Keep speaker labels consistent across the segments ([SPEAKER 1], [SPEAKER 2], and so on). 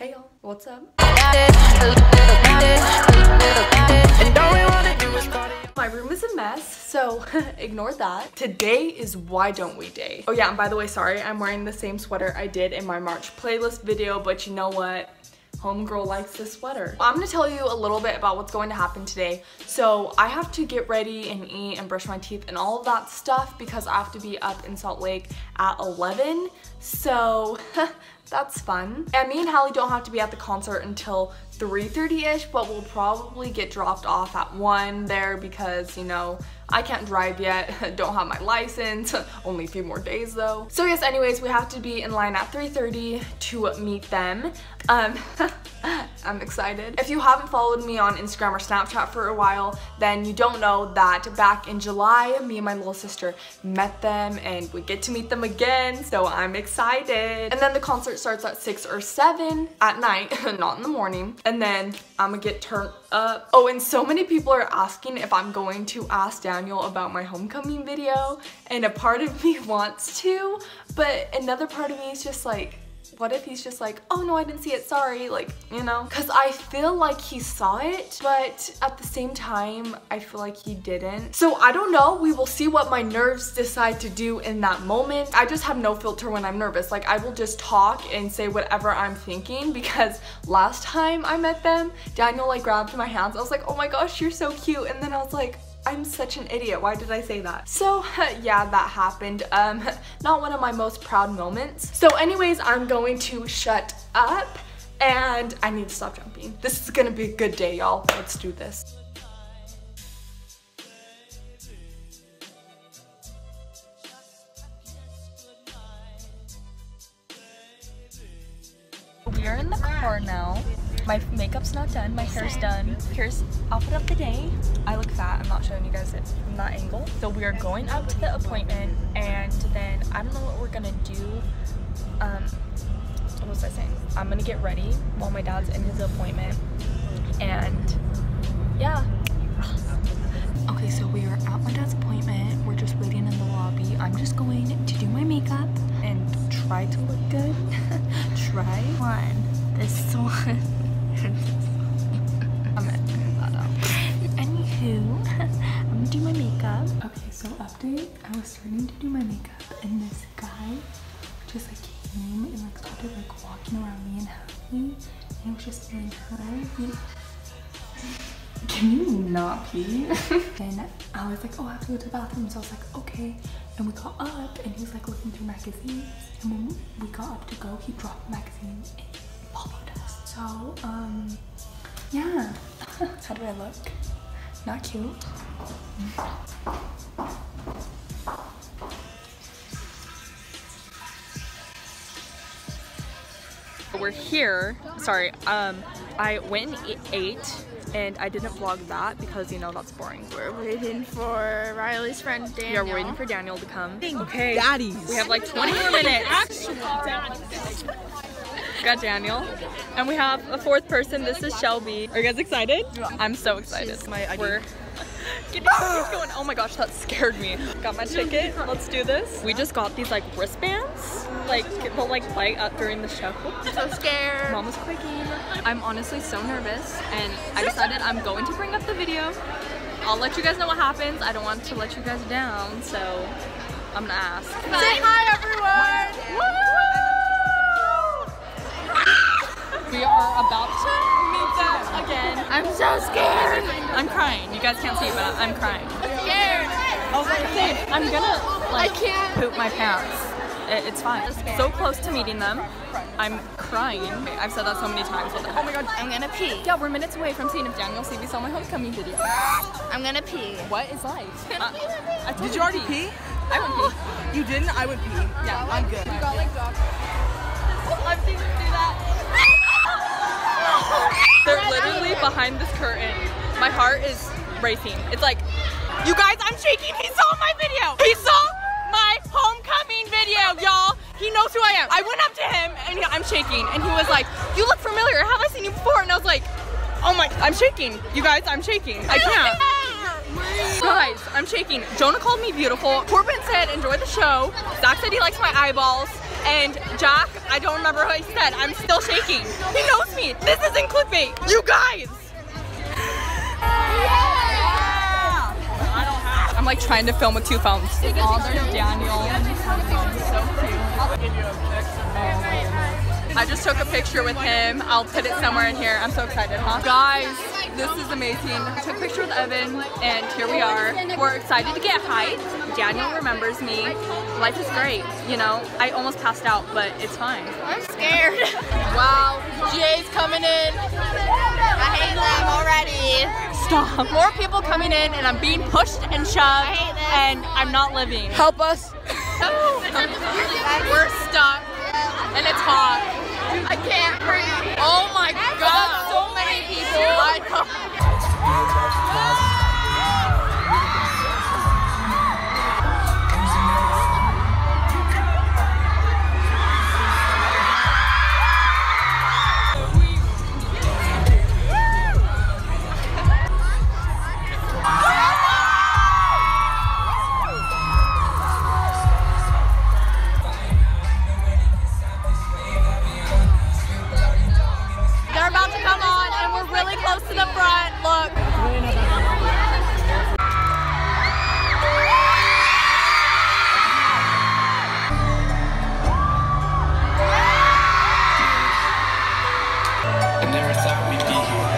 [SPEAKER 1] Hey y'all, what's up? My room is a mess, so ignore that. Today is Why Don't We Day. Oh yeah, and by the way, sorry, I'm wearing the same sweater I did in my March playlist video, but you know what? Homegirl likes this sweater. I'm gonna tell you a little bit about what's going to happen today. So I have to get ready and eat and brush my teeth and all of that stuff because I have to be up in Salt Lake at 11. So that's fun. And me and Hallie don't have to be at the concert until 3:30-ish, but we'll probably get dropped off at 1 there because, you know, I can't drive yet, don't have my license, only a few more days though. So yes, anyways, we have to be in line at 3:30 to meet them. I'm excited. If you haven't followed me on Instagram or Snapchat for a while, then you don't know that back in July, me and my little sister met them and we get to meet them again, so I'm excited. And then the concert starts at 6 or 7 at night, not in the morning. And then I'm gonna get turned up. Oh, and so many people are asking if I'm going to ask Daniel about my homecoming video, and a part of me wants to, but another part of me is just like, what if he's just like, oh no, I didn't see it, sorry, like, you know? Because I feel like he saw it, but at the same time, I feel like he didn't. So I don't know, we will see what my nerves decide to do in that moment. I just have no filter when I'm nervous. Like, I will just talk and say whatever I'm thinking, because last time I met them, Daniel like grabbed my hands. I was like, oh my gosh, you're so cute. And then I was like, I'm such an idiot, why did I say that? So yeah, that happened. Not one of my most proud moments. So anyways, I'm going to shut up and I need to stop jumping. This is gonna be a good day, y'all. Let's do this. We are in the car now. My makeup's not done, my hair's done. Here's outfit of the day. I look fat, I'm not showing you guys it from that angle. So we are going up to the appointment, and then I don't know what we're gonna do. What was I saying? I'm gonna get ready while my dad's in his appointment, and yeah. Okay, so we are at my dad's appointment. We're just waiting in the lobby. I'm just going to do my makeup and try to look good. Try one. This one. I'm gonna figure that out. Anywho, I'm gonna do my makeup. Okay, so update. I was starting to do my makeup and this guy just like came and like started like walking around me and Hallie, and it was just feeling her. Can you not pee? And I was like, oh, I have to go to the bathroom. So I was like, okay. And we got up and he was like looking through magazines. And when we got up to go, he dropped the magazine and followed us. So, yeah. How do I look? Not cute. We're here. Sorry, I went and ate and I didn't vlog that because, you know, that's boring.
[SPEAKER 2] We're waiting for Riley's friend Daniel.
[SPEAKER 1] Yeah, we're waiting for Daniel to come.
[SPEAKER 2] Okay,
[SPEAKER 1] Daddies. We have like 20 more minutes. Actually, Daddies. Got Daniel, and we have a fourth person. This is Shelby. Are you guys excited? Yeah. I'm so excited. We're getting going. Oh my gosh, that scared me. Got my ticket. Let's do this. We just got these like wristbands. Like they'll like light up during the show.
[SPEAKER 2] I'm so scared.
[SPEAKER 1] Mama's quaking. I'm honestly so nervous, and I decided I'm going to bring up the video. I'll let you guys know what happens. I don't want to let you guys down, so I'm gonna ask.
[SPEAKER 2] Say hi, everyone. Woo!
[SPEAKER 1] We are about to meet them again.
[SPEAKER 2] I'm so scared.
[SPEAKER 1] I'm crying. You guys can't see it, but I'm crying.
[SPEAKER 2] I'm scared.
[SPEAKER 1] Oh, same. I'm gonna like poop my pants. It's fine. So close to meeting them. I'm crying. I've said that so many times. But oh my god,
[SPEAKER 2] I'm gonna pee.
[SPEAKER 1] Yeah, we're minutes away from seeing if Daniel Seavey saw my homecoming video.
[SPEAKER 2] I'm gonna pee.
[SPEAKER 1] What is life?
[SPEAKER 3] Did you already pee?
[SPEAKER 1] I went pee.
[SPEAKER 3] You didn't? I went pee.
[SPEAKER 1] Yeah,
[SPEAKER 3] I'm good.
[SPEAKER 1] You got like dog. I've seen them do that. They're literally behind this curtain. My heart is racing. It's like, you guys, I'm shaking. He saw my video. He saw my homecoming video, y'all. He knows who I am. I went up to him and I'm shaking, and he was like, you look familiar. Have I seen you before? And I was like, oh my, I'm shaking. You guys, I'm shaking. I can't. Guys, I'm shaking. Jonah called me beautiful. Corbin said enjoy the show. Zach said he likes my eyeballs. and Jack, I don't remember what he said. I'm still shaking. He knows me. This isn't clickbait. You guys. I'm like trying to film with 2 phones. Oh, there's Daniel. So cute. I just took a picture with him. I'll put it somewhere in here. I'm so excited, huh? Guys, this is amazing. I took a picture with Evan, and here we are. We're excited to get hiked. Daniel remembers me. Life is great, you know. I almost passed out, but it's fine.
[SPEAKER 2] I'm scared.
[SPEAKER 1] Wow, Jay's coming in.
[SPEAKER 2] I hate them already.
[SPEAKER 1] Stop. More people coming in, and I'm being pushed and shoved, and I'm not living. Help us. We're stuck, and it's hot. I can't breathe. Oh my God, so many people. I know. Close to the front, look.
[SPEAKER 4] I never thought we'd be here.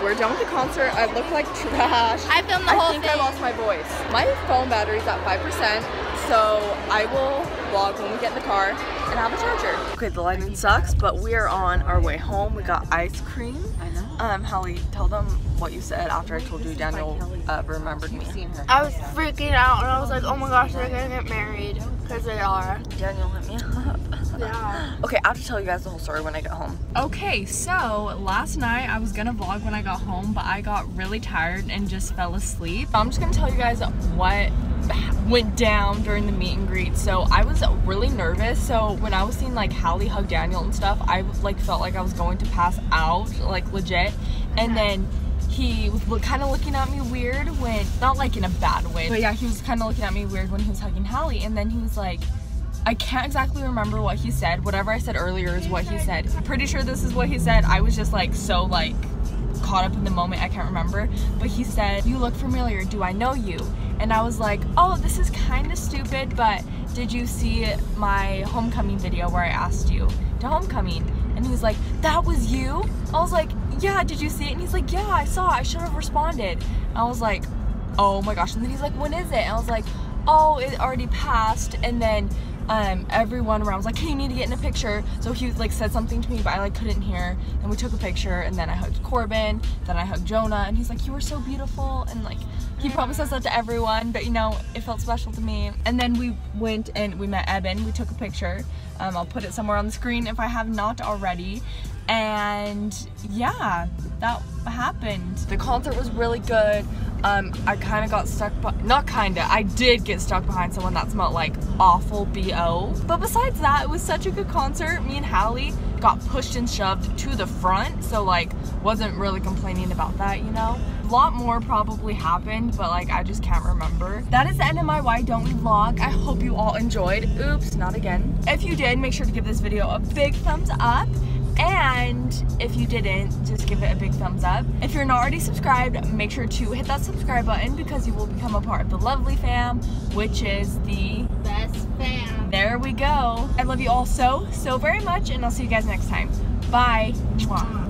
[SPEAKER 1] We're done with the concert. I look like trash.
[SPEAKER 2] I filmed the whole thing.
[SPEAKER 1] I think I lost my voice. My phone battery's at 5%, so I will vlog when we get in the car and have a charger. Okay, the lighting sucks, but we are on our way home. We got ice cream. I know. Hallie, tell them what you said after I told you Daniel remembered me.
[SPEAKER 2] I was freaking out and I was like, oh my gosh, they're gonna get married. Because they are.
[SPEAKER 1] Daniel hit me up.
[SPEAKER 2] Yeah.
[SPEAKER 1] Okay, I have to tell you guys the whole story when I get home. Okay, so last night I was gonna vlog when I got home, but I got really tired and just fell asleep. I'm just gonna tell you guys what went down during the meet and greet. So I was really nervous. So when I was seeing like Hallie hug Daniel and stuff, I like felt like I was going to pass out, like legit. And then he was kind of looking at me weird when, not like in a bad way, but yeah, he was kind of looking at me weird when he was hugging Hallie. And then he was like, I can't exactly remember what he said. Whatever I said earlier is what he said. I'm pretty sure this is what he said. I was just like so like caught up in the moment, I can't remember. But he said, "You look familiar, do I know you?" And I was like, oh, this is kind of stupid, but did you see my homecoming video where I asked you to homecoming? And he was like, that was you? I was like, yeah, did you see it? And he's like, yeah, I saw it, I should have responded. I was like, oh my gosh. And then he's like, when is it? And I was like, oh, it already passed. And then everyone around was like, hey, you need to get in a picture. So he like said something to me, but I like couldn't hear. And we took a picture, and then I hugged Corbin, then I hugged Jonah, and he's like, you were so beautiful. And like, he probably says that to everyone, but you know, it felt special to me. And then we went and we met Eben. We took a picture. I'll put it somewhere on the screen if I have not already. And yeah, that happened. The concert was really good. I kind of got stuck, not kinda, I did get stuck behind someone that smelled like awful BO. But besides that, it was such a good concert. Me and Hallie got pushed and shoved to the front, so like wasn't really complaining about that, you know. A lot more probably happened, but like I just can't remember. That is the end of my Why Don't We vlog. I hope you all enjoyed. Oops, not again. If you did, make sure to give this video a big thumbs up. And if you didn't, just give it a big thumbs up. If you're not already subscribed, make sure to hit that subscribe button because you will become a part of the Lovely fam, which is the
[SPEAKER 2] Best fam.
[SPEAKER 1] There we go. I love you all so very much, and I'll see you guys next time. Bye. Mwah.